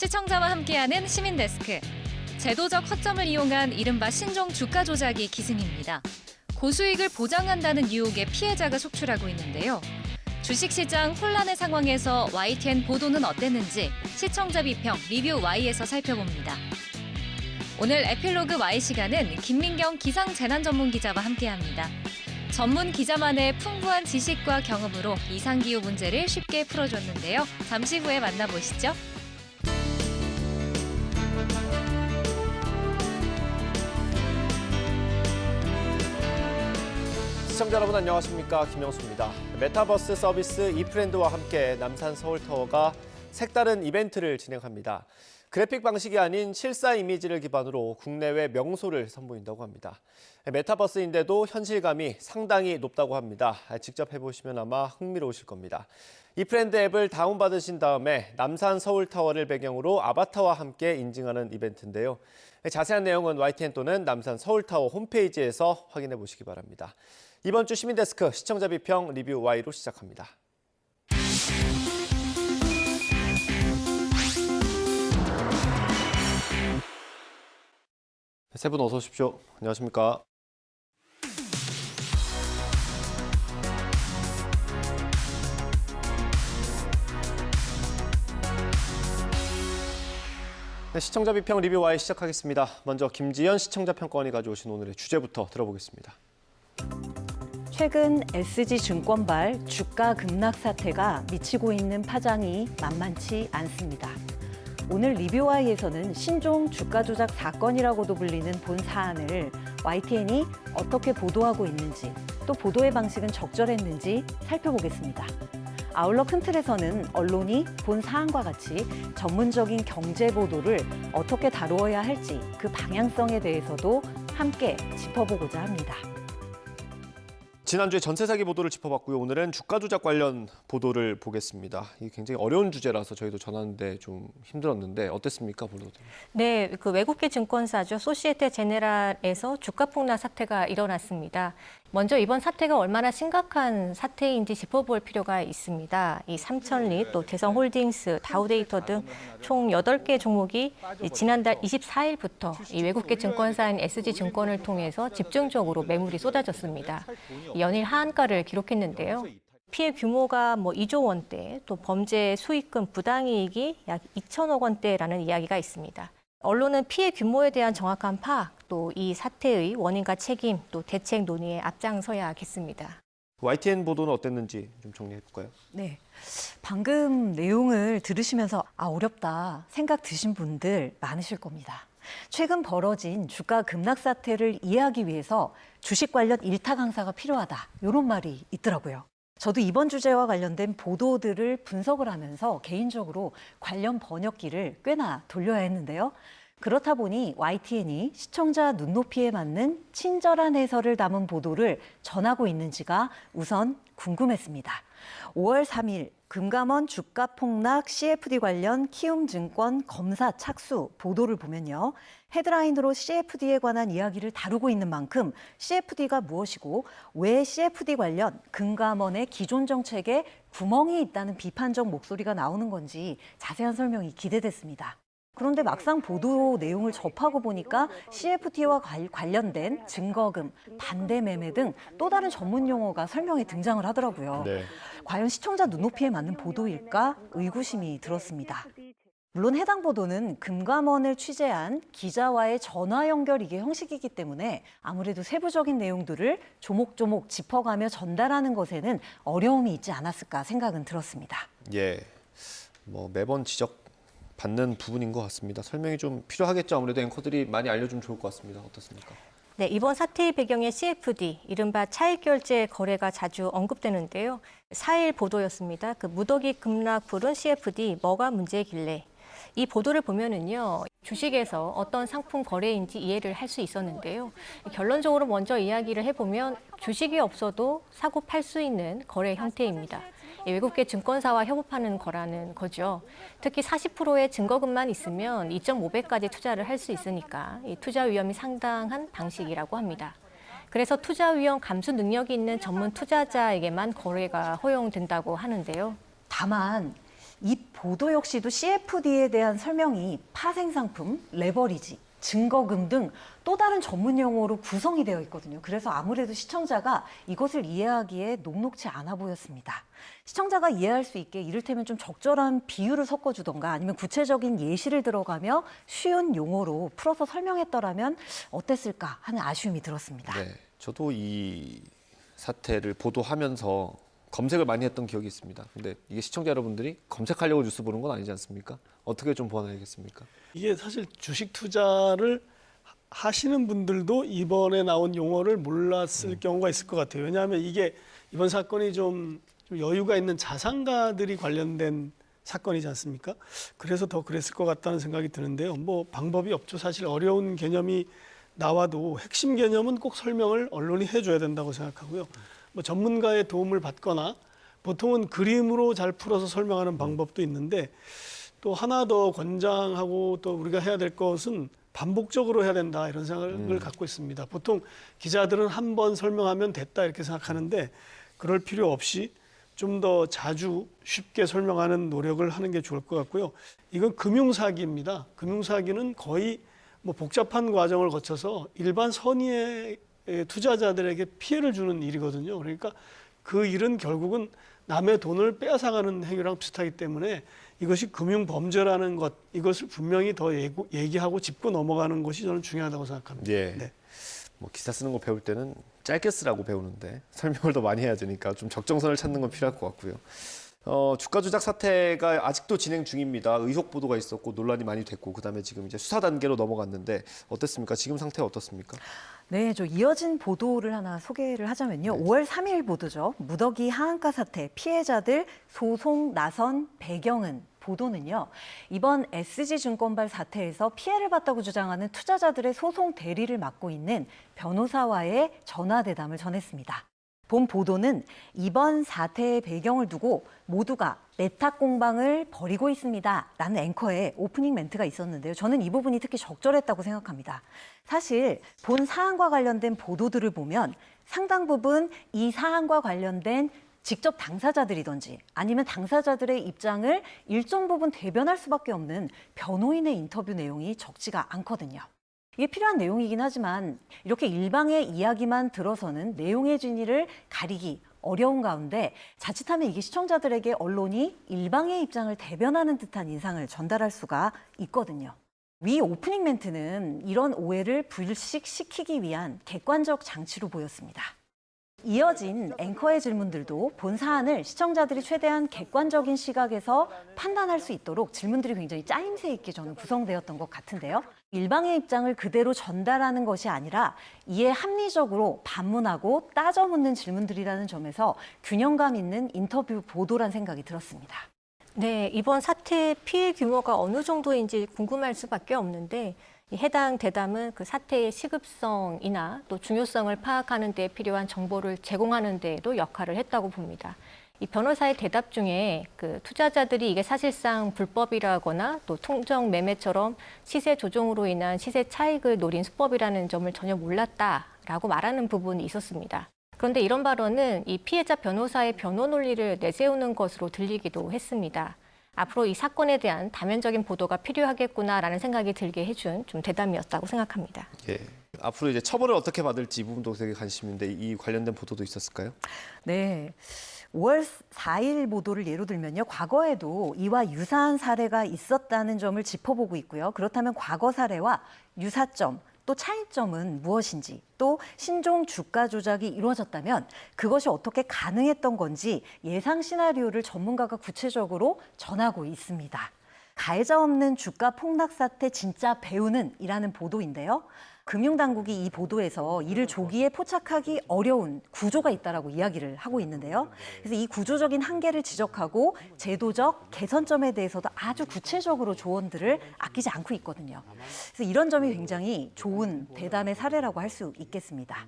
시청자와 함께하는 시민데스크. 제도적 허점을 이용한 이른바 신종 주가 조작이 기승입니다. 고수익을 보장한다는 유혹에 피해자가 속출하고 있는데요. 주식시장 혼란의 상황에서 YTN 보도는 어땠는지 시청자 비평 리뷰 Y에서 살펴봅니다. 오늘 에필로그 Y 시간은 김민경 기상재난전문기자와 함께합니다. 전문 기자만의 풍부한 지식과 경험으로 이상기후 문제를 쉽게 풀어줬는데요. 잠시 후에 만나보시죠. 시청자 여러분 안녕하십니까, 김영수입니다. 메타버스 서비스 이프렌드와 함께 남산 서울타워가 색다른 이벤트를 진행합니다. 그래픽 방식이 아닌 실사 이미지를 기반으로 국내외 명소를 선보인다고 합니다. 메타버스인데도 현실감이 상당히 높다고 합니다. 직접 해보시면 아마 흥미로우실 겁니다. 이프렌드 앱을 다운받으신 다음에 남산 서울타워를 배경으로 아바타와 함께 인증하는 이벤트인데요. 자세한 내용은 YTN 또는 남산 서울타워 홈페이지에서 확인해 보시기 바랍니다. 이번 주 시민데스크 시청자 비평 리뷰 Y로 시작합니다. 세 분 어서 오십시오. 안녕하십니까. 네, 시청자 비평 리뷰 Y 시작하겠습니다. 먼저 김지연 시청자 평가원이 가져오신 오늘의 주제부터 들어보겠습니다. 최근 SG증권발 주가 급락 사태가 미치고 있는 파장이 만만치 않습니다. 오늘 리뷰와이에서는 신종 주가 조작 사건이라고도 불리는 본 사안을 YTN이 어떻게 보도하고 있는지, 또 보도의 방식은 적절했는지 살펴보겠습니다. 아울러 큰 틀에서는 언론이 본 사안과 같이 전문적인 경제 보도를 어떻게 다루어야 할지 그 방향성에 대해서도 함께 짚어보고자 합니다. 지난주에 전세 사기 보도를 짚어봤고요. 오늘은 주가 조작 관련 보도를 보겠습니다. 이게 굉장히 어려운 주제라서 저희도 전하는데 좀 힘들었는데 어땠습니까, 보도들? 네, 그 외국계 증권사죠. 소시에테 제네랄에서 주가 폭락 사태가 일어났습니다. 먼저 이번 사태가 얼마나 심각한 사태인지 짚어볼 필요가 있습니다. 이 삼천리, 또 대성홀딩스, 다우데이터 등 총 8개 종목이 지난달 24일부터 이 외국계 증권사인 SG증권을 통해서 집중적으로 매물이 쏟아졌습니다. 연일 하한가를 기록했는데요. 피해 규모가 2조 원대, 또 범죄 수익금 부당이익이 약 2천억 원대라는 이야기가 있습니다. 언론은 피해 규모에 대한 정확한 파악, 또 이 사태의 원인과 책임, 또 대책 논의에 앞장서야겠습니다. YTN 보도는 어땠는지 좀 정리해볼까요? 네, 방금 내용을 들으시면서 어렵다 생각 드신 분들 많으실 겁니다. 최근 벌어진 주가 급락 사태를 이해하기 위해서 주식 관련 일타 강사가 필요하다, 이런 말이 있더라고요. 저도 이번 주제와 관련된 보도들을 분석을 하면서 개인적으로 관련 번역기를 꽤나 돌려야 했는데요. 그렇다 보니 YTN이 시청자 눈높이에 맞는 친절한 해설을 담은 보도를 전하고 있는지가 우선 궁금했습니다. 5월 3일 금감원 주가 폭락 CFD 관련 키움증권 검사 착수 보도를 보면요. 헤드라인으로 CFD에 관한 이야기를 다루고 있는 만큼 CFD가 무엇이고 왜 CFD 관련 금감원의 기존 정책에 구멍이 있다는 비판적 목소리가 나오는 건지 자세한 설명이 기대됐습니다. 그런데 막상 보도 내용을 접하고 보니까 CFD와 관련된 증거금, 반대 매매 등 또 다른 전문 용어가 설명에 등장을 하더라고요. 네. 과연 시청자 눈높이에 맞는 보도일까 의구심이 들었습니다. 물론 해당 보도는 금감원을 취재한 기자와의 전화 연결 이게 형식이기 때문에 아무래도 세부적인 내용들을 조목조목 짚어가며 전달하는 것에는 어려움이 있지 않았을까 생각은 들었습니다. 예, 매번 지적받는 부분인 것 같습니다. 설명이 좀 필요하겠죠. 아무래도 앵커들이 많이 알려주면 좋을 것 같습니다. 어떻습니까? 네, 이번 사태의 배경에 CFD, 이른바 차익결제 거래가 자주 언급되는데요. 4일 보도였습니다. 그 무더기 급락 부른 CFD, 뭐가 문제길래. 이 보도를 보면은요, 주식에서 어떤 상품 거래인지 이해를 할 수 있었는데요. 결론적으로 먼저 이야기를 해보면 주식이 없어도 사고 팔 수 있는 거래 형태입니다. 외국계 증권사와 협업하는 거라는 거죠. 특히 40%의 증거금만 있으면 2.5배까지 투자를 할 수 있으니까 이 투자 위험이 상당한 방식이라고 합니다. 그래서 투자 위험 감수 능력이 있는 전문 투자자에게만 거래가 허용된다고 하는데요. 다만 이 보도 역시도 CFD에 대한 설명이 파생상품, 레버리지, 증거금 등 또 다른 전문 용어로 구성이 되어 있거든요. 그래서 아무래도 시청자가 이것을 이해하기에 녹록지 않아 보였습니다. 시청자가 이해할 수 있게 이를테면 좀 적절한 비유를 섞어주던가 아니면 구체적인 예시를 들어가며 쉬운 용어로 풀어서 설명했더라면 어땠을까 하는 아쉬움이 들었습니다. 네, 저도 이 사태를 보도하면서 검색을 많이 했던 기억이 있습니다. 근데 이게 시청자 여러분들이 검색하려고 뉴스 보는 건 아니지 않습니까? 어떻게 좀 보완해야겠습니까? 이게 사실 주식 투자를 하시는 분들도 이번에 나온 용어를 몰랐을 경우가 있을 것 같아요. 왜냐하면 이게 이번 사건이 좀 여유가 있는 자산가들이 관련된 사건이지 않습니까? 그래서 더 그랬을 것 같다는 생각이 드는데요. 뭐 방법이 없죠. 사실 어려운 개념이 나와도 핵심 개념은 꼭 설명을 언론이 해줘야 된다고 생각하고요. 뭐 전문가의 도움을 받거나 보통은 그림으로 잘 풀어서 설명하는 방법도 있는데 또 하나 더 권장하고 또 우리가 해야 될 것은 반복적으로 해야 된다 이런 생각을 갖고 있습니다. 보통 기자들은 한 번 설명하면 됐다 이렇게 생각하는데 그럴 필요 없이 좀 더 자주 쉽게 설명하는 노력을 하는 게 좋을 것 같고요. 이건 금융사기입니다. 금융사기는 거의 뭐 복잡한 과정을 거쳐서 일반 선의의 투자자들에게 피해를 주는 일이거든요. 그러니까 그 일은 결국은 남의 돈을 빼앗아가는 행위랑 비슷하기 때문에 이것이 금융범죄라는 것, 이것을 분명히 더 얘기하고 짚고 넘어가는 것이 저는 중요하다고 생각합니다. 예. 네. 뭐 기사 쓰는 거 배울 때는 짧게 쓰라고 배우는데 설명을 더 많이 해야 되니까 좀 적정선을 찾는 건 필요할 것 같고요. 주가 조작 사태가 아직도 진행 중입니다. 의혹 보도가 있었고 논란이 많이 됐고 그다음에 지금 이제 수사 단계로 넘어갔는데 어땠습니까? 지금 상태 어떻습니까? 네, 저 이어진 보도를 하나 소개를 하자면요. 5월 3일 보도죠. 무더기 하한가 사태 피해자들 소송 나선 배경은 보도는요. 이번 SG증권발 사태에서 피해를 봤다고 주장하는 투자자들의 소송 대리를 맡고 있는 변호사와의 전화대담을 전했습니다. 본 보도는 이번 사태의 배경을 두고 모두가 내탁 공방을 벌이고 있습니다. 라는 앵커의 오프닝 멘트가 있었는데요. 저는 이 부분이 특히 적절했다고 생각합니다. 사실 본 사안과 관련된 보도들을 보면 상당 부분 이 사안과 관련된 직접 당사자들이든지 아니면 당사자들의 입장을 일정 부분 대변할 수밖에 없는 변호인의 인터뷰 내용이 적지가 않거든요. 이게 필요한 내용이긴 하지만 이렇게 일방의 이야기만 들어서는 내용의 진위를 가리기 어려운 가운데 자칫하면 이게 시청자들에게 언론이 일방의 입장을 대변하는 듯한 인상을 전달할 수가 있거든요. 위 오프닝 멘트는 이런 오해를 불식시키기 위한 객관적 장치로 보였습니다. 이어진 앵커의 질문들도 본 사안을 시청자들이 최대한 객관적인 시각에서 판단할 수 있도록 질문들이 굉장히 짜임새 있게 저는 구성되었던 것 같은데요. 일방의 입장을 그대로 전달하는 것이 아니라 이에 합리적으로 반문하고 따져 묻는 질문들이라는 점에서 균형감 있는 인터뷰 보도란 생각이 들었습니다. 네, 이번 사태의 피해 규모가 어느 정도인지 궁금할 수밖에 없는데 해당 대담은 그 사태의 시급성이나 또 중요성을 파악하는 데 필요한 정보를 제공하는 데에도 역할을 했다고 봅니다. 이 변호사의 대답 중에 그 투자자들이 이게 사실상 불법이라거나 또 통정 매매처럼 시세 조정으로 인한 시세 차익을 노린 수법이라는 점을 전혀 몰랐다라고 말하는 부분이 있었습니다. 그런데 이런 발언은 이 피해자 변호사의 변호 논리를 내세우는 것으로 들리기도 했습니다. 앞으로 이 사건에 대한 다면적인 보도가 필요하겠구나라는 생각이 들게 해준 좀 대담이었다고 생각합니다. 예. 앞으로 이제 처벌을 어떻게 받을지 이 부분도 되게 관심인데 이 관련된 보도도 있었을까요? 네. 5월 4일 보도를 예로 들면요. 과거에도 이와 유사한 사례가 있었다는 점을 짚어보고 있고요. 그렇다면 과거 사례와 유사점, 또 차이점은 무엇인지, 또 신종 주가 조작이 이루어졌다면 그것이 어떻게 가능했던 건지 예상 시나리오를 전문가가 구체적으로 전하고 있습니다. 가해자 없는 주가 폭락 사태 진짜 배우는 이라는 보도인데요. 금융당국이 이 보도에서 이를 조기에 포착하기 어려운 구조가 있다라고 이야기를 하고 있는데요. 그래서 이 구조적인 한계를 지적하고 제도적 개선점에 대해서도 아주 구체적으로 조언들을 아끼지 않고 있거든요. 그래서 이런 점이 굉장히 좋은 대담의 사례라고 할 수 있겠습니다.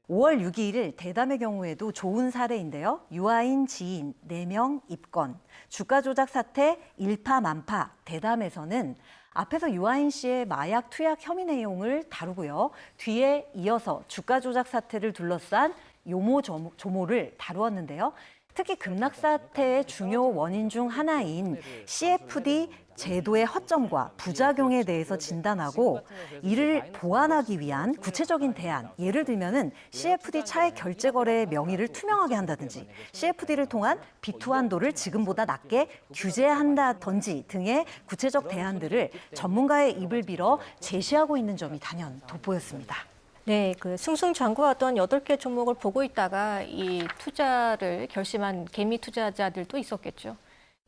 5월 6일 대담의 경우에도 좋은 사례인데요. 유아인 지인 4명 입건, 주가 조작 사태 일파만파 대담에서는 앞에서 유아인 씨의 마약 투약 혐의 내용을 다루고요. 뒤에 이어서 주가 조작 사태를 둘러싼 요모조모를 다루었는데요. 특히 급락 사태의 중요 원인 중 하나인 CFD 제도의 허점과 부작용에 대해서 진단하고 이를 보완하기 위한 구체적인 대안, 예를 들면은 CFD 차액 결제 거래의 명의를 투명하게 한다든지 CFD를 통한 비투 한도를 지금보다 낮게 규제한다든지 등의 구체적 대안들을 전문가의 입을 빌어 제시하고 있는 점이 단연 돋보였습니다. 네, 그 승승장구하던 8개 종목을 보고 있다가 이 투자를 결심한 개미 투자자들도 있었겠죠.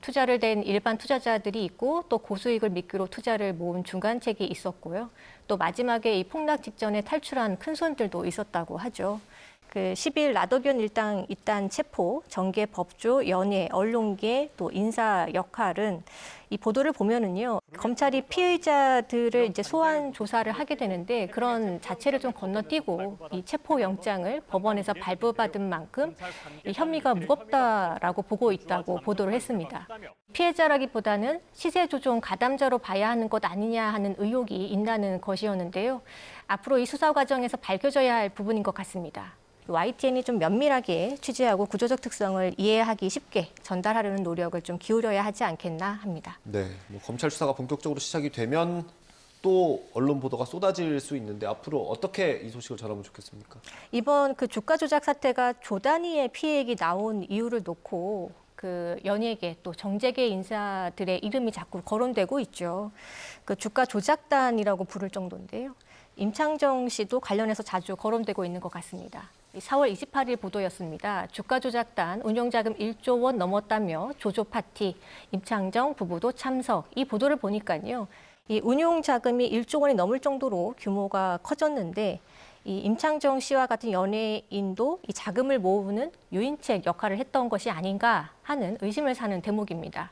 투자를 댄 일반 투자자들이 있고 또 고수익을 미끼로 투자를 모은 중간책이 있었고요. 또 마지막에 이 폭락 직전에 탈출한 큰손들도 있었다고 하죠. 그 10일 라더견 일당 이단 체포, 정계, 법조, 연예, 언론계, 또 인사 역할은 이 보도를 보면은요, 검찰이 피의자들을 이제 소환 조사를 하게 되는데 그런 자체를 좀 건너뛰고 이 체포 영장을 법원에서 발부받은 만큼 이 혐의가 무겁다라고 보고 있다고 보도를 했습니다. 피해자라기보다는 시세 조종 가담자로 봐야 하는 것 아니냐 하는 의혹이 있다는 것이었는데요. 앞으로 이 수사 과정에서 밝혀져야 할 부분인 것 같습니다. YTN이 좀 면밀하게 취재하고 구조적 특성을 이해하기 쉽게 전달하려는 노력을 좀 기울여야 하지 않겠나 합니다. 네, 뭐 검찰 수사가 본격적으로 시작이 되면 또 언론 보도가 쏟아질 수 있는데 앞으로 어떻게 이 소식을 전하면 좋겠습니까? 이번 그 주가 조작 사태가 조 단위의 피해액이 나온 이유를 놓고 그 연예계 또 정재계 인사들의 이름이 자꾸 거론되고 있죠. 그 주가 조작단이라고 부를 정도인데요. 임창정 씨도 관련해서 자주 거론되고 있는 것 같습니다. 4월 28일 보도였습니다. 주가 조작단 운용자금 1조 원 넘었다며 조조 파티, 임창정 부부도 참석. 이 보도를 보니까요. 이 운용자금이 1조 원이 넘을 정도로 규모가 커졌는데 이 임창정 씨와 같은 연예인도 이 자금을 모으는 유인책 역할을 했던 것이 아닌가 하는 의심을 사는 대목입니다.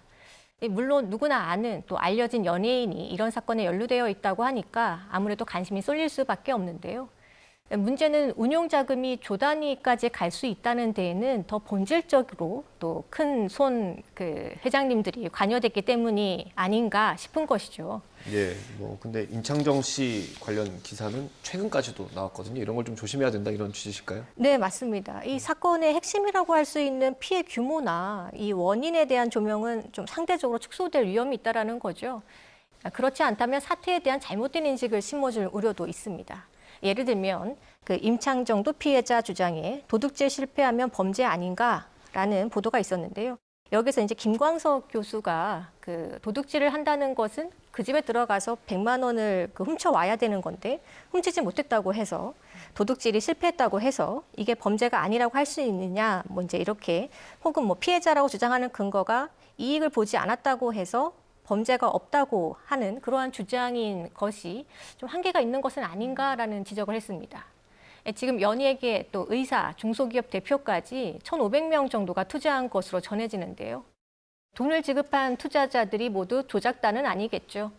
물론 누구나 아는 또 알려진 연예인이 이런 사건에 연루되어 있다고 하니까 아무래도 관심이 쏠릴 수밖에 없는데요. 문제는 운용자금이 조 단위까지 갈 수 있다는 데에는 더 본질적으로 또 큰 손 그 회장님들이 관여됐기 때문이 아닌가 싶은 것이죠. 예, 뭐 근데 임창정 씨 관련 기사는 최근까지도 나왔거든요. 이런 걸 좀 조심해야 된다 이런 취지실까요? 네, 맞습니다. 이 사건의 핵심이라고 할 수 있는 피해 규모나 이 원인에 대한 조명은 좀 상대적으로 축소될 위험이 있다라는 거죠. 그렇지 않다면 사태에 대한 잘못된 인식을 심어줄 우려도 있습니다. 예를 들면 그 임창정도 피해자 주장에 도둑질 실패하면 범죄 아닌가라는 보도가 있었는데요. 여기서 이제 김광석 교수가 그 도둑질을 한다는 것은 그 집에 들어가서 100만 원을 그 훔쳐와야 되는 건데 훔치지 못했다고 해서 도둑질이 실패했다고 해서 이게 범죄가 아니라고 할 수 있느냐 뭐 이제 이렇게 혹은 뭐 피해자라고 주장하는 근거가 이익을 보지 않았다고 해서 범죄가 없다고 하는 그러한 주장인 것이 좀 한계가 있는 것은 아닌가라는 지적을 했습니다. 지금 연예계 또 의사, 중소기업 대표까지 1,500명 정도가 투자한 것으로 전해지는데요. 돈을 지급한 투자자들이 모두 조작단은 아니겠죠.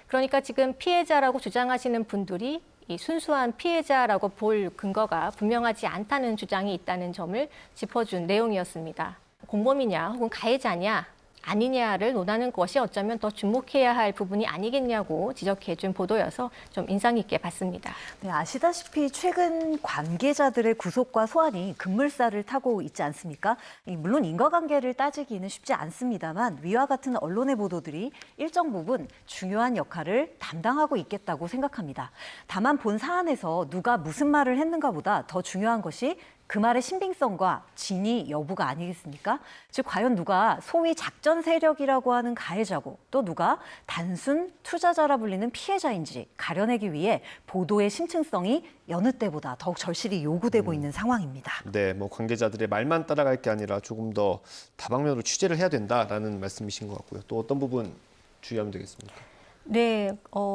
그러니까 지금 피해자라고 주장하시는 분들이 이 순수한 피해자라고 볼 근거가 분명하지 않다는 주장이 있다는 점을 짚어준 내용이었습니다. 공범이냐 혹은 가해자냐 아니냐를 논하는 것이 어쩌면 더 주목해야 할 부분이 아니겠냐고 지적해준 보도여서 좀 인상 깊게 봤습니다. 네, 아시다시피 최근 관계자들의 구속과 소환이 급물살을 타고 있지 않습니까? 물론 인과관계를 따지기는 쉽지 않습니다만 위와 같은 언론의 보도들이 일정 부분 중요한 역할을 담당하고 있겠다고 생각합니다. 다만 본 사안에서 누가 무슨 말을 했는가보다 더 중요한 것이 그 말의 신빙성과 진위 여부가 아니겠습니까? 즉 과연 누가 소위 작전 세력이라고 하는 가해자고 또 누가 단순 투자자라 불리는 피해자인지 가려내기 위해 보도의 심층성이 여느 때보다 더욱 절실히 요구되고 있는 상황입니다. 네, 뭐 관계자들의 말만 따라갈 게 아니라 조금 더 다방면으로 취재를 해야 된다라는 말씀이신 것 같고요. 또 어떤 부분 주의하면 되겠습니까? 네,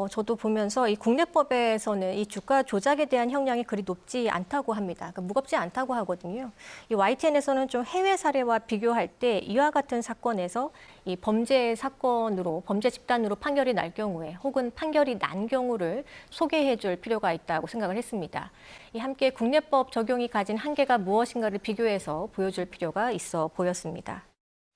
저도 보면서 이 국내법에서는 이 주가 조작에 대한 형량이 그리 높지 않다고 합니다. 그러니까 무겁지 않다고 하거든요. 이 YTN에서는 좀 해외 사례와 비교할 때 이와 같은 사건에서 이 범죄 사건으로, 범죄 집단으로 판결이 날 경우에 혹은 판결이 난 경우를 소개해 줄 필요가 있다고 생각을 했습니다. 이 함께 국내법 적용이 가진 한계가 무엇인가를 비교해서 보여줄 필요가 있어 보였습니다.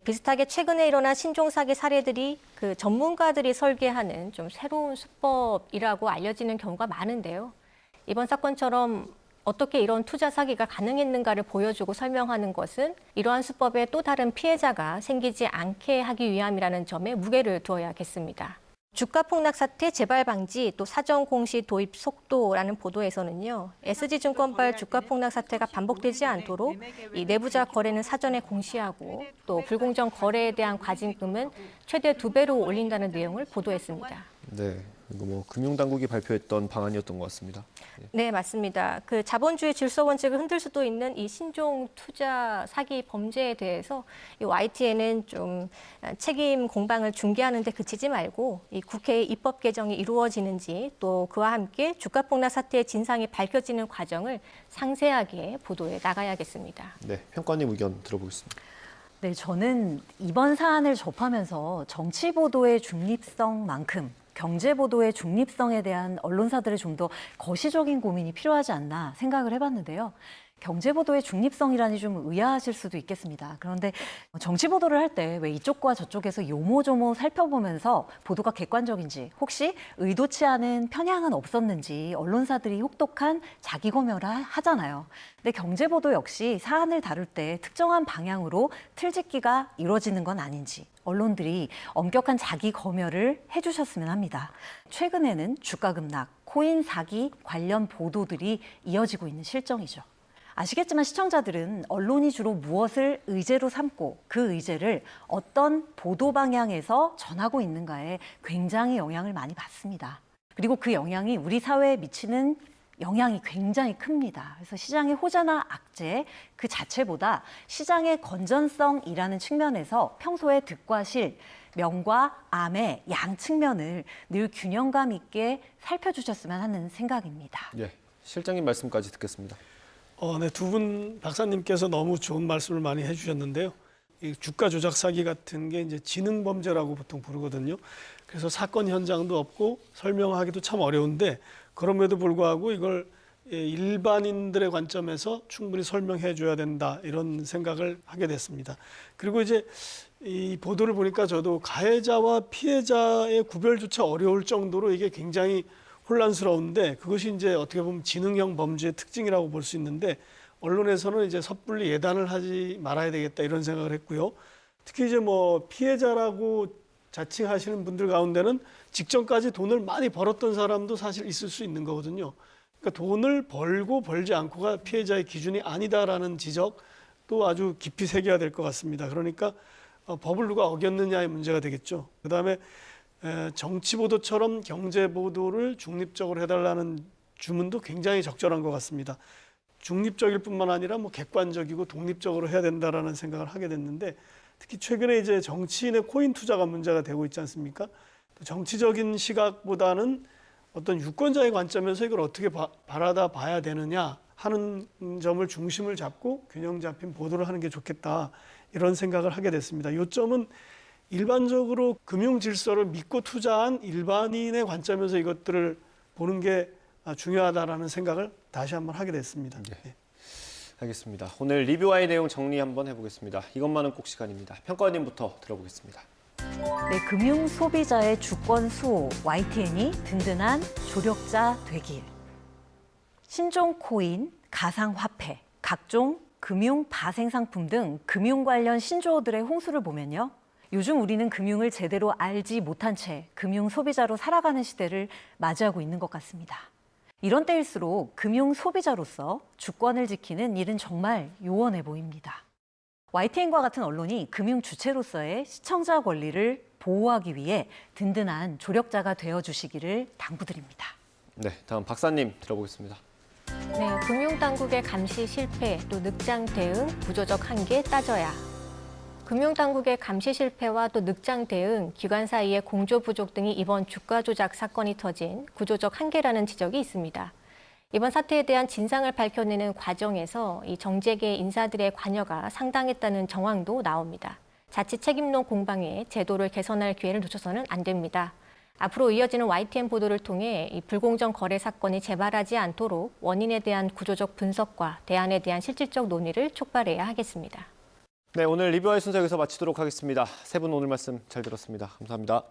비슷하게 최근에 일어난 신종 사기 사례들이 그 전문가들이 설계하는 좀 새로운 수법이라고 알려지는 경우가 많은데요. 이번 사건처럼 어떻게 이런 투자 사기가 가능했는가를 보여주고 설명하는 것은 이러한 수법에 또 다른 피해자가 생기지 않게 하기 위함이라는 점에 무게를 두어야겠습니다. 주가 폭락 사태 재발 방지 또 사전 공시 도입 속도라는 보도에서는요. SG증권발 주가 폭락 사태가 반복되지 않도록 이 내부자 거래는 사전에 공시하고 또 불공정 거래에 대한 과징금은 최대 2배로 올린다는 내용을 보도했습니다. 네, 이거 뭐 금융당국이 발표했던 방안이었던 것 같습니다. 네, 맞습니다. 그 자본주의 질서 원칙을 흔들 수도 있는 이 신종 투자 사기 범죄에 대해서 이 YTN은 좀 책임 공방을 중개하는 데 그치지 말고 이 국회의 입법 개정이 이루어지는지 또 그와 함께 주가 폭락 사태의 진상이 밝혀지는 과정을 상세하게 보도해 나가야겠습니다. 네, 평가님 의견 들어보겠습니다. 네, 저는 이번 사안을 접하면서 정치 보도의 중립성만큼 경제 보도의 중립성에 대한 언론사들의 좀 더 거시적인 고민이 필요하지 않나 생각을 해봤는데요. 경제 보도의 중립성이라니 좀 의아하실 수도 있겠습니다. 그런데 정치 보도를 할 때 왜 이쪽과 저쪽에서 요모조모 살펴보면서 보도가 객관적인지 혹시 의도치 않은 편향은 없었는지 언론사들이 혹독한 자기 검열을 하잖아요. 근데 경제 보도 역시 사안을 다룰 때 특정한 방향으로 틀짓기가 이루어지는 건 아닌지 언론들이 엄격한 자기 검열을 해주셨으면 합니다. 최근에는 주가 급락, 코인 사기 관련 보도들이 이어지고 있는 실정이죠. 아시겠지만 시청자들은 언론이 주로 무엇을 의제로 삼고 그 의제를 어떤 보도 방향에서 전하고 있는가에 굉장히 영향을 많이 받습니다. 그리고 그 영향이 우리 사회에 미치는 영향이 굉장히 큽니다. 그래서 시장의 호재나 악재 그 자체보다 시장의 건전성이라는 측면에서 평소에 득과 실, 명과 암의 양 측면을 늘 균형감 있게 살펴주셨으면 하는 생각입니다. 네, 실장님 말씀까지 듣겠습니다. 네, 두 분 박사님께서 너무 좋은 말씀을 많이 해주셨는데요. 이 주가 조작 사기 같은 게 이제 지능 범죄라고 보통 부르거든요. 그래서 사건 현장도 없고 설명하기도 참 어려운데 그럼에도 불구하고 이걸 일반인들의 관점에서 충분히 설명해 줘야 된다 이런 생각을 하게 됐습니다. 그리고 이제 이 보도를 보니까 저도 가해자와 피해자의 구별조차 어려울 정도로 이게 굉장히 혼란스러운데 그것이 이제 어떻게 보면 지능형 범죄의 특징이라고 볼 수 있는데 언론에서는 이제 섣불리 예단을 하지 말아야 되겠다 이런 생각을 했고요. 특히 이제 뭐 피해자라고 자칭하시는 분들 가운데는 직전까지 돈을 많이 벌었던 사람도 사실 있을 수 있는 거거든요. 그러니까 돈을 벌고 벌지 않고가 피해자의 기준이 아니다라는 지적도 아주 깊이 새겨야 될 것 같습니다. 그러니까 법을 누가 어겼느냐의 문제가 되겠죠. 그다음에 정치 보도처럼 경제 보도를 중립적으로 해달라는 주문도 굉장히 적절한 것 같습니다. 중립적일 뿐만 아니라 뭐 객관적이고 독립적으로 해야 된다라는 생각을 하게 됐는데 특히 최근에 이제 정치인의 코인 투자가 문제가 되고 있지 않습니까? 정치적인 시각보다는 어떤 유권자의 관점에서 이걸 어떻게 바라다 봐야 되느냐 하는 점을 중심을 잡고 균형 잡힌 보도를 하는 게 좋겠다 이런 생각을 하게 됐습니다. 요점은 일반적으로 금융 질서를 믿고 투자한 일반인의 관점에서 이것들을 보는 게 중요하다라는 생각을 다시 한번 하게 됐습니다. 네. 알겠습니다. 오늘 리뷰와의 내용 정리 한번 해보겠습니다. 이것만은 꼭 시간입니다. 평가원님부터 들어보겠습니다. 네, 금융 소비자의 주권 수호, YTN이 든든한 조력자 되길. 신종 코인, 가상화폐, 각종 금융 파생 상품 등 금융 관련 신조어들의 홍수를 보면요. 요즘 우리는 금융을 제대로 알지 못한 채 금융 소비자로 살아가는 시대를 맞이하고 있는 것 같습니다. 이런 때일수록 금융 소비자로서 주권을 지키는 일은 정말 요원해 보입니다. YTN과 같은 언론이 금융 주체로서의 시청자 권리를 보호하기 위해 든든한 조력자가 되어주시기를 당부드립니다. 네, 다음 박사님 들어보겠습니다. 네, 금융당국의 감시 실패 또 늑장 대응 구조적 한계 따져야. 금융당국의 감시 실패와 또 늑장 대응, 기관 사이의 공조 부족 등이 이번 주가 조작 사건이 터진 구조적 한계라는 지적이 있습니다. 이번 사태에 대한 진상을 밝혀내는 과정에서 이 정재계 인사들의 관여가 상당했다는 정황도 나옵니다. 자칫 책임론 공방에 제도를 개선할 기회를 놓쳐서는 안 됩니다. 앞으로 이어지는 YTN 보도를 통해 이 불공정 거래 사건이 재발하지 않도록 원인에 대한 구조적 분석과 대안에 대한 실질적 논의를 촉발해야 하겠습니다. 네, 오늘 리뷰와의 순서 여기서 마치도록 하겠습니다. 세 분 오늘 말씀 잘 들었습니다. 감사합니다.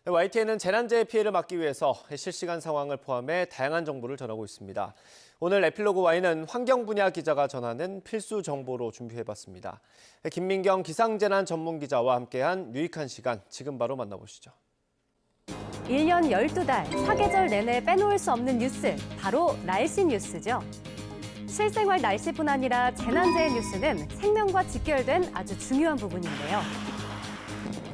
YTN은 재난재해 피해를 막기 위해서 실시간 상황을 포함해 다양한 정보를 전하고 있습니다. 오늘 에필로그 Y는 환경 분야 기자가 전하는 필수 정보로 준비해봤습니다. 김민경 기상재난 전문 기자와 함께한 유익한 시간, 지금 바로 만나보시죠. 1년 12달, 사계절 내내 빼놓을 수 없는 뉴스, 바로 날씨 뉴스죠. 실생활 날씨뿐 아니라 재난재해 뉴스는 생명과 직결된 아주 중요한 부분인데요.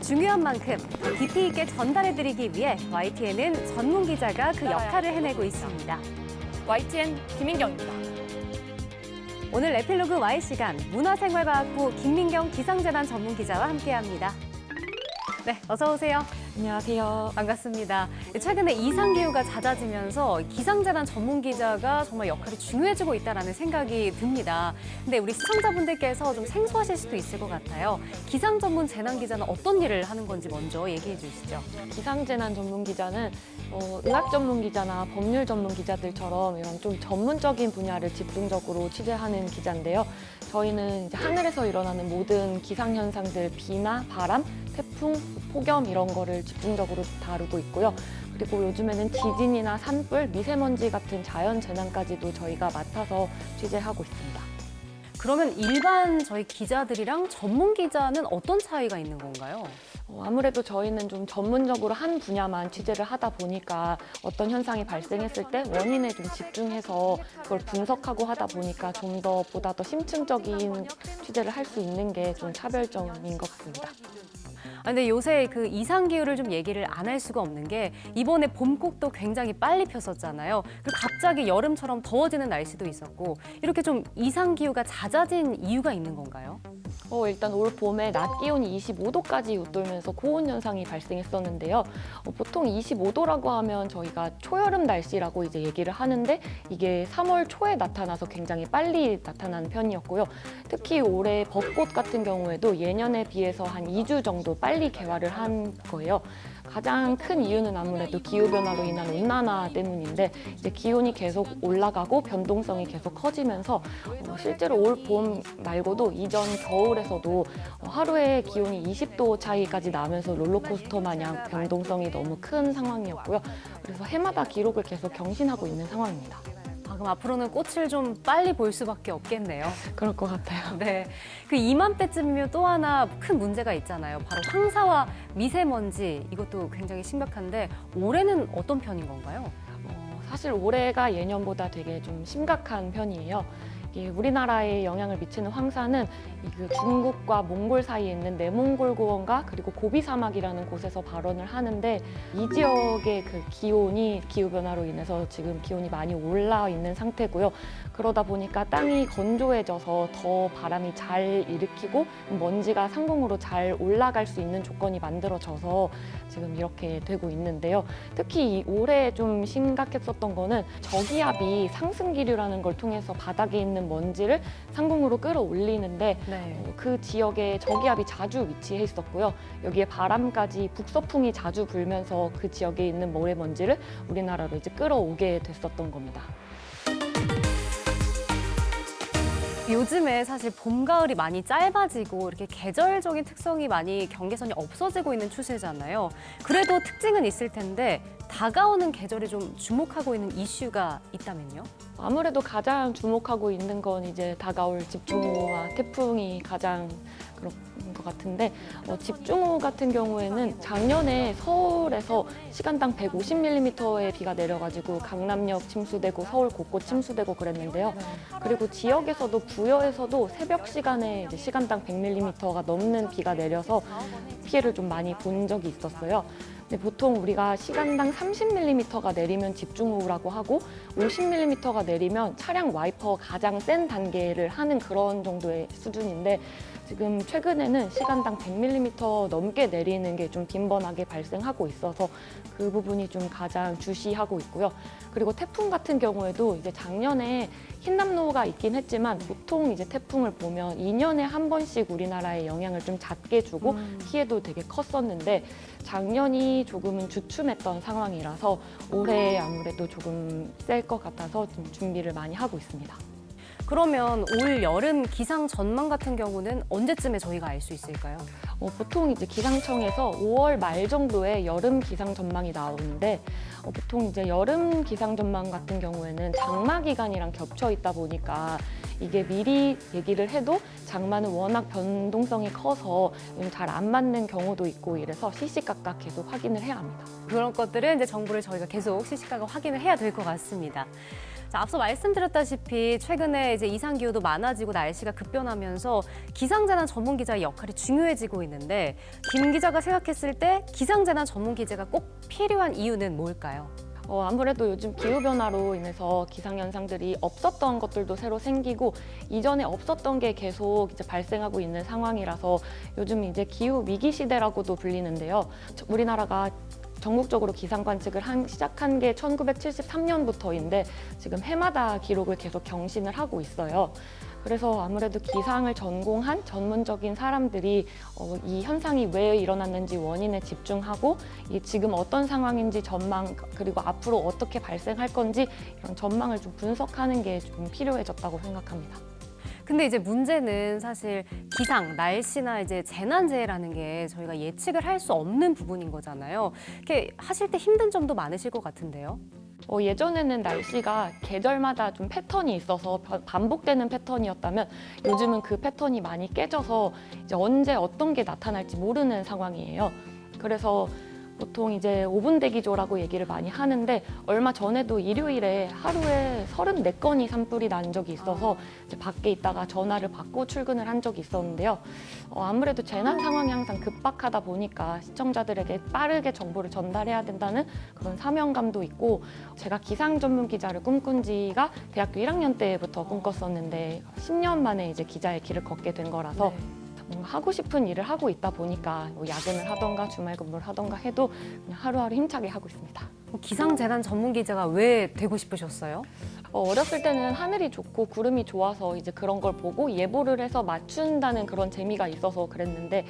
중요한 만큼 더 깊이 있게 전달해드리기 위해 YTN은 전문 기자가 그 역할을 해내고 있습니다. YTN 김민경입니다. 오늘 에필로그 Y 시간, 문화생활과학부 김민경 기상재난 전문 기자와 함께합니다. 네, 어서 오세요. 안녕하세요. 반갑습니다. 최근에 이상기후가 잦아지면서 기상재난 전문 기자가 정말 역할이 중요해지고 있다는 생각이 듭니다. 근데 우리 시청자분들께서 좀 생소하실 수도 있을 것 같아요. 기상 전문 재난 기자는 어떤 일을 하는 건지 먼저 얘기해 주시죠. 기상재난 전문 기자는 의학 전문 기자나 법률 전문 기자들처럼 이런 좀 전문적인 분야를 집중적으로 취재하는 기자인데요. 저희는 이제 하늘에서 일어나는 모든 기상 현상들, 비나 바람, 태풍, 폭염 이런 거를 집중적으로 다루고 있고요. 그리고 요즘에는 지진이나 산불, 미세먼지 같은 자연 재난까지도 저희가 맡아서 취재하고 있습니다. 그러면 일반 저희 기자들이랑 전문 기자는 어떤 차이가 있는 건가요? 아무래도 저희는 좀 전문적으로 한 분야만 취재를 하다 보니까 어떤 현상이 발생했을 때 원인에 좀 집중해서 그걸 분석하고 하다 보니까 좀 더 보다 더 심층적인 취재를 할 수 있는 게 좀 차별점인 것 같습니다. 근데 요새 그 이상기후를 좀 얘기를 안 할 수가 없는 게 이번에 봄꽃도 굉장히 빨리 폈었잖아요. 그리고 갑자기 여름처럼 더워지는 날씨도 있었고 이렇게 좀 이상기후가 잦아진 이유가 있는 건가요? 일단 올 봄에 낮 기온이 25도까지 웃돌면서 고온 현상이 발생했었는데요. 보통 25도라고 하면 저희가 초여름 날씨라고 이제 얘기를 하는데 이게 3월 초에 나타나서 굉장히 빨리 나타나는 편이었고요. 특히 올해 벚꽃 같은 경우에도 예년에 비해서 한 2주 정도 빨리 개화를 한 거예요. 가장 큰 이유는 아무래도 기후변화로 인한 온난화 때문인데 이제 기온이 계속 올라가고 변동성이 계속 커지면서 실제로 올 봄 말고도 이전 겨울에서도 하루에 기온이 20도 차이까지 나면서 롤러코스터 마냥 변동성이 너무 큰 상황이었고요. 그래서 해마다 기록을 계속 경신하고 있는 상황입니다. 그럼 앞으로는 꽃을 좀 빨리 볼 수밖에 없겠네요. 그럴 것 같아요. 네, 그 이맘때쯤이면 또 하나 큰 문제가 있잖아요. 바로 황사와 미세먼지, 이것도 굉장히 심각한데 올해는 어떤 편인 건가요? 사실 올해가 예년보다 되게 좀 심각한 편이에요. 우리나라에 영향을 미치는 황사는 그 중국과 몽골 사이에 있는 내몽골 고원과 그리고 고비 사막이라는 곳에서 발원을 하는데 이 지역의 그 기온이 기후변화로 인해서 지금 기온이 많이 올라 있는 상태고요. 그러다 보니까 땅이 건조해져서 더 바람이 잘 일으키고 먼지가 상공으로 잘 올라갈 수 있는 조건이 만들어져서 지금 이렇게 되고 있는데요. 특히 올해 좀 심각했었던 거는 저기압이 상승 기류라는 걸 통해서 바닥에 있는 먼지를 상공으로 끌어올리는데 네. 그 지역에 저기압이 자주 위치해 있었고요. 여기에 바람까지 북서풍이 자주 불면서 그 지역에 있는 모래먼지를 우리나라로 이제 끌어오게 됐었던 겁니다. 요즘에 사실 봄, 가을이 많이 짧아지고 이렇게 계절적인 특성이 많이 경계선이 없어지고 있는 추세잖아요. 그래도 특징은 있을 텐데 다가오는 계절에 좀 주목하고 있는 이슈가 있다면요? 아무래도 가장 주목하고 있는 건 이제 다가올 집중호우와 태풍이 가장 그런 것 같은데 집중호우 같은 경우에는 작년에 서울에서 시간당 150mm의 비가 내려가지고 강남역 침수되고 서울 곳곳 침수되고 그랬는데요. 그리고 지역에서도 부여에서도 새벽 시간에 이제 시간당 100mm가 넘는 비가 내려서 피해를 좀 많이 본 적이 있었어요. 근데 보통 우리가 시간당 30mm가 내리면 집중호우라고 하고 50mm가 내리면 차량 와이퍼 가장 센 단계를 하는 그런 정도의 수준인데 지금 최근에는 시간당 100mm 넘게 내리는 게 좀 빈번하게 발생하고 있어서 그 부분이 좀 가장 주시하고 있고요. 그리고 태풍 같은 경우에도 이제 작년에 흰남노가 있긴 했지만 보통 이제 태풍을 보면 2년에 한 번씩 우리나라에 영향을 좀 작게 주고 피해도 되게 컸었는데 작년이 조금은 주춤했던 상황이라서 올해 아무래도 조금 셀 것 같아서 좀 준비를 많이 하고 있습니다. 그러면 올 여름 기상 전망 같은 경우는 언제쯤에 저희가 알 수 있을까요? 보통 이제 기상청에서 5월 말 정도에 여름 기상 전망이 나오는데 보통 이제 여름 기상 전망 같은 경우에는 장마 기간이랑 겹쳐 있다 보니까 이게 미리 얘기를 해도 장마는 워낙 변동성이 커서 잘 안 맞는 경우도 있고 이래서 시시각각 계속 확인을 해야 합니다. 그런 것들은 이제 정보를 저희가 계속 시시각각 확인을 해야 될 것 같습니다. 자, 앞서 말씀드렸다시피 최근에 이제 이상 기후도 많아지고 날씨가 급변하면서 기상재난 전문 기자의 역할이 중요해지고 있는데 김 기자가 생각했을 때 기상재난 전문 기자가 꼭 필요한 이유는 뭘까요? 아무래도 요즘 기후변화로 인해서 기상현상들이 없었던 것들도 새로 생기고 이전에 없었던 게 계속 이제 발생하고 있는 상황이라서 요즘 이제 기후 위기 시대라고도 불리는데요. 우리나라가 전국적으로 기상 관측을 시작한 게 1973년부터인데 지금 해마다 기록을 계속 경신을 하고 있어요. 그래서 아무래도 기상을 전공한 전문적인 사람들이 이 현상이 왜 일어났는지 원인에 집중하고 지금 어떤 상황인지 전망 그리고 앞으로 어떻게 발생할 건지 이런 전망을 좀 분석하는 게 좀 필요해졌다고 생각합니다. 근데 이제 문제는 사실 기상, 날씨나 이제 재난재해라는 게 저희가 예측을 할 수 없는 부분인 거잖아요. 이렇게 하실 때 힘든 점도 많으실 것 같은데요. 예전에는 날씨가 계절마다 좀 패턴이 있어서 반복되는 패턴이었다면 요즘은 그 패턴이 많이 깨져서 이제 언제 어떤 게 나타날지 모르는 상황이에요. 그래서 보통 이제 5분 대기조라고 얘기를 많이 하는데 얼마 전에도 일요일에 하루에 34건이 산불이 난 적이 있어서 이제 밖에 있다가 전화를 받고 출근을 한 적이 있었는데요. 아무래도 재난 상황이 항상 급박하다 보니까 시청자들에게 빠르게 정보를 전달해야 된다는 그런 사명감도 있고 제가 기상 전문 기자를 꿈꾼 지가 대학교 1학년 때부터 꿈꿨었는데 10년 만에 이제 기자의 길을 걷게 된 거라서 하고 싶은 일을 하고 있다 보니까 야근을 하던가 주말 근무를 하던가 해도 그냥 하루하루 힘차게 하고 있습니다. 기상재난 전문 기자가 왜 되고 싶으셨어요? 어렸을 때는 하늘이 좋고 구름이 좋아서 이제 그런 걸 보고 예보를 해서 맞춘다는 그런 재미가 있어서 그랬는데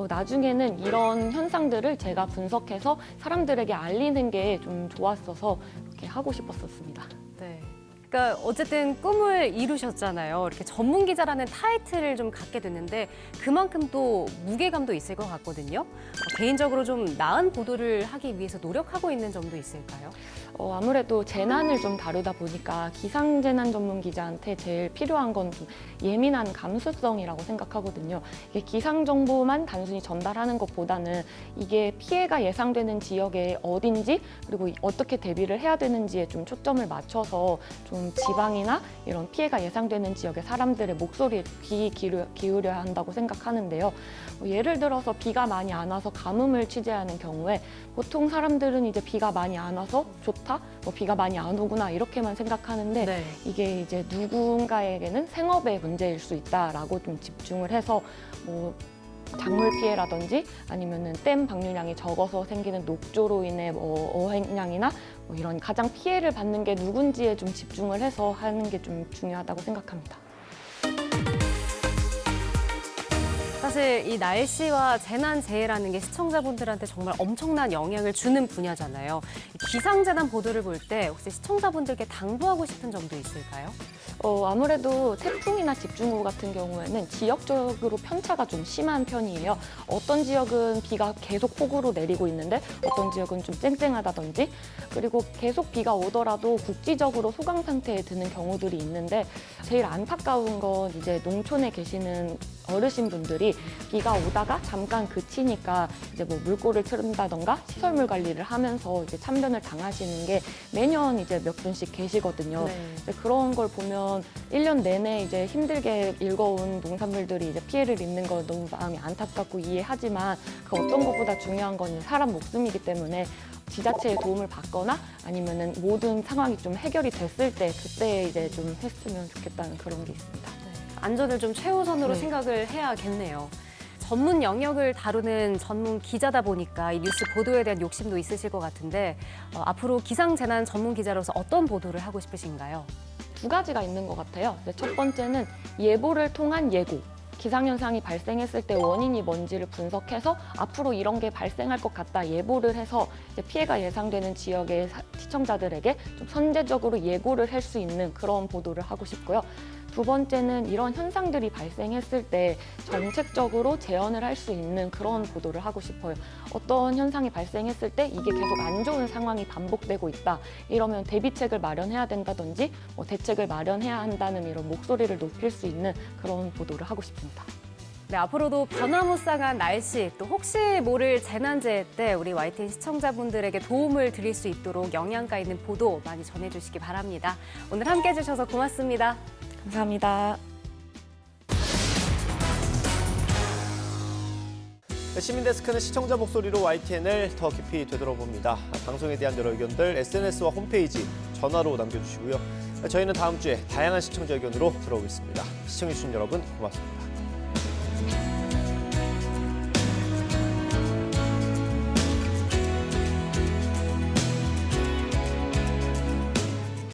나중에는 이런 현상들을 제가 분석해서 사람들에게 알리는 게 좀 좋았어서 이렇게 하고 싶었었습니다. 네. 그러니까 어쨌든 꿈을 이루셨잖아요. 이렇게 전문 기자라는 타이틀을 좀 갖게 됐는데 그만큼 또 무게감도 있을 것 같거든요. 개인적으로 좀 나은 보도를 하기 위해서 노력하고 있는 점도 있을까요? 아무래도 재난을 좀 다루다 보니까 기상재난 전문 기자한테 제일 필요한 건 좀 예민한 감수성이라고 생각하거든요. 이게 기상 정보만 단순히 전달하는 것보다는 이게 피해가 예상되는 지역에 어딘지 그리고 어떻게 대비를 해야 되는지에 좀 초점을 맞춰서 좀 지방이나 이런 피해가 예상되는 지역의 사람들의 목소리에 귀 기울여야 한다고 생각하는데요. 예를 들어서 비가 많이 안 와서 가뭄을 취재하는 경우에 보통 사람들은 이제 비가 많이 안 와서 좋다, 비가 많이 안 오구나 이렇게만 생각하는데 네. 이게 이제 누군가에게는 생업의 문제일 수 있다라고 좀 집중을 해서 작물 피해라든지 아니면은 댐 방류량이 적어서 생기는 녹조로 인해 어획량이나 이런 가장 피해를 받는 게 누군지에 좀 집중을 해서 하는 게 좀 중요하다고 생각합니다. 사실 이 날씨와 재난재해라는 게 시청자분들한테 정말 엄청난 영향을 주는 분야잖아요. 기상재난 보도를 볼 때 혹시 시청자분들께 당부하고 싶은 점도 있을까요? 아무래도 태풍이나 집중호우 같은 경우에는 지역적으로 편차가 좀 심한 편이에요. 어떤 지역은 비가 계속 폭우로 내리고 있는데 어떤 지역은 좀 쨍쨍하다든지 그리고 계속 비가 오더라도 국지적으로 소강 상태에 드는 경우들이 있는데 제일 안타까운 건 이제 농촌에 계시는 어르신분들이 비가 오다가 잠깐 그치니까 이제 물꼬를 틀은다던가 시설물 관리를 하면서 이제 참변을 당하시는 게 매년 이제 몇 분씩 계시거든요. 네. 그런 걸 보면 1년 내내 이제 힘들게 일궈온 농산물들이 이제 피해를 입는 거 너무 마음이 안타깝고 이해하지만 그 어떤 것보다 중요한 건 사람 목숨이기 때문에 지자체의 도움을 받거나 아니면은 모든 상황이 좀 해결이 됐을 때 그때 이제 좀 했으면 좋겠다는 그런 게 있습니다. 안전을 좀 최우선으로 생각을 해야겠네요. 전문 영역을 다루는 전문 기자다 보니까 이 뉴스 보도에 대한 욕심도 있으실 것 같은데 앞으로 기상재난 전문 기자로서 어떤 보도를 하고 싶으신가요? 두 가지가 있는 것 같아요. 첫 번째는 예보를 통한 예고. 기상현상이 발생했을 때 원인이 뭔지를 분석해서 앞으로 이런 게 발생할 것 같다 예보를 해서 이제 피해가 예상되는 지역의 시청자들에게 좀 선제적으로 예고를 할 수 있는 그런 보도를 하고 싶고요. 두 번째는 이런 현상들이 발생했을 때 정책적으로 재현을 할 수 있는 그런 보도를 하고 싶어요. 어떤 현상이 발생했을 때 이게 계속 안 좋은 상황이 반복되고 있다. 이러면 대비책을 마련해야 된다든지 대책을 마련해야 한다는 이런 목소리를 높일 수 있는 그런 보도를 하고 싶습니다. 네, 앞으로도 변화무쌍한 날씨, 또 혹시 모를 재난재해 때 우리 YTN 시청자분들에게 도움을 드릴 수 있도록 영양가 있는 보도 많이 전해주시기 바랍니다. 오늘 함께해 주셔서 고맙습니다. 감사합니다. 시민데스크는 시청자 목소리로 YTN을 더 깊이 되돌아봅니다. 방송에 대한 여러 의견들 SNS와 홈페이지, 전화로 남겨주시고요. 저희는 다음 주에 다양한 시청자 의견으로 돌아오겠습니다. 시청해주신 여러분 고맙습니다.